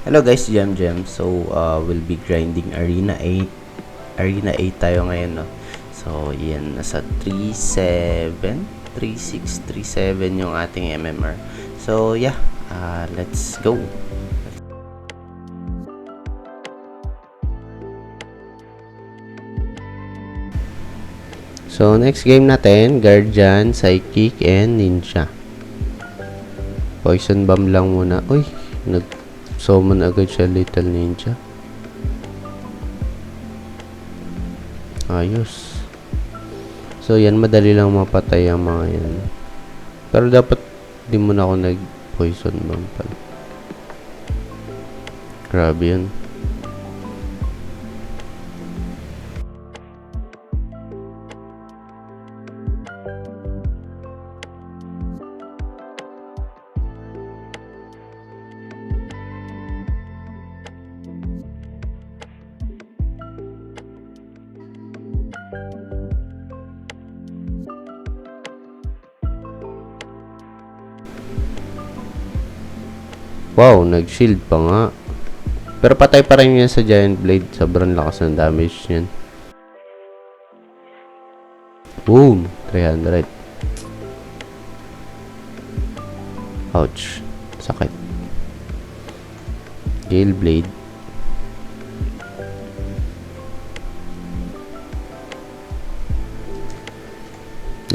Hello guys, Jam. So, we'll be grinding Arena 8. Arena 8 tayo ngayon, no? So, yan. Nasa 3.7, 3.6, 3.7 yung ating MMR. So, yeah. Let's go. So, next game natin, Guardian, Psychic, and Ninja. Poison Bomb lang muna. Uy, nag-summon agad siya, Little Ninja. Ayos. So, yan, madali lang mapatay ang mga yan. Pero dapat, di mo na ako nag-poison bomb pala. Grabe yun. Wow, nag-shield pa nga. Pero patay pa rin yan sa Giant Blade. Sobrang lakas ng damage niyan. Boom! 300. Ouch. Sakit. Gale Blade.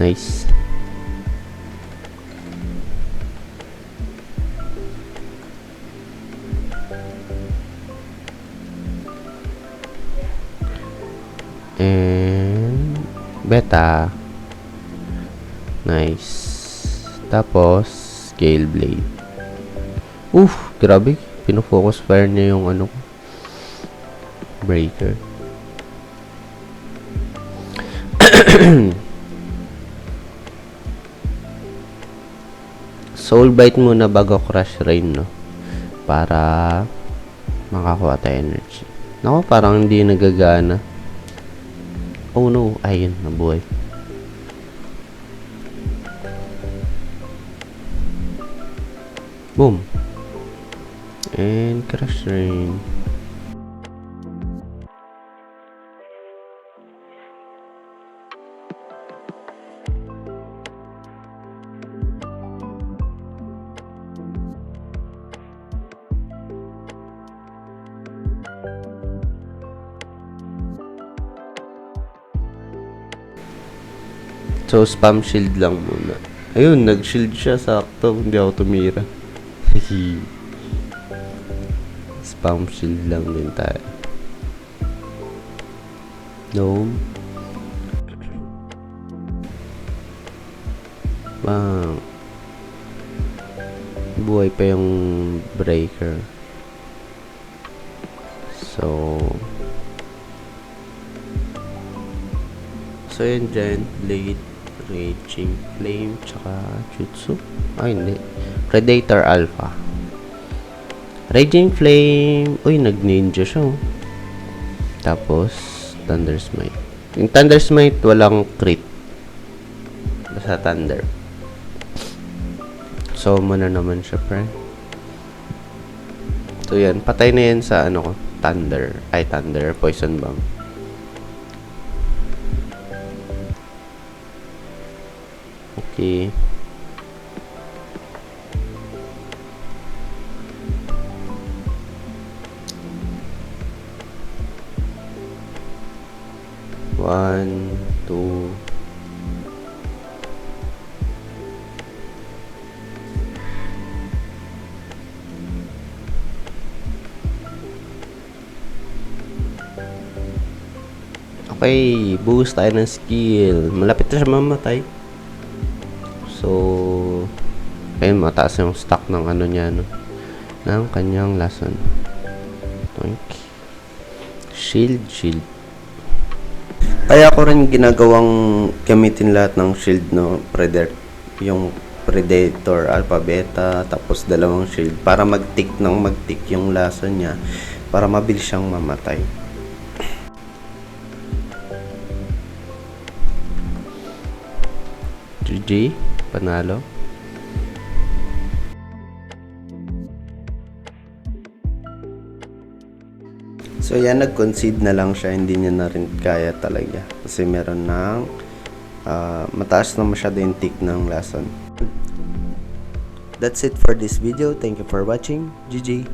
Nice. And beta. Nice. Tapos Gale Blade. Grabe. Pino-focus fire niya yung ano, breaker. Soul Bite muna bago Crush Rain, no? Para makakuha tayo energy. Naku, parang hindi nagagana. Oh no, ayun, nabuhay. Boom. And Crush Rain. So, spam shield lang muna. Ayun, nag-shield siya. Sakto. Hindi ako tumira. Spam shield lang din tayo. Gnome. Bang. Buhay pa yung breaker. So, yun, Giant Blade, Raging Flame, tsaka Jutsu. Hindi. Predator Alpha. Raging Flame. Uy, nag-ninja siya. Tapos, Thunder Smite. Yung Thunder Smite, walang crit. Basta Thunder. So, muna naman siya, pre. So, yan. Patay na yan sa, Thunder. Thunder. Poison Bomb. Okay. One, two. Okay, boost tayo ng skill. Malapit na siya mamatay. So, ayun, mataas yung stock ng niya, ng kanyang lason. Okay. Shield. Kaya ko rin ginagawang gamitin lahat ng shield, no? Yung Predator, Alpha, Beta, tapos dalawang shield para mag-tick yung lason niya para mabilis siyang mamatay. GG, panalo. So yan, nag-concede na lang siya, hindi niya na rin kaya talaga kasi meron ng mataas na masyado yung tick ng lesson. That's it for this video. Thank you for watching. GG.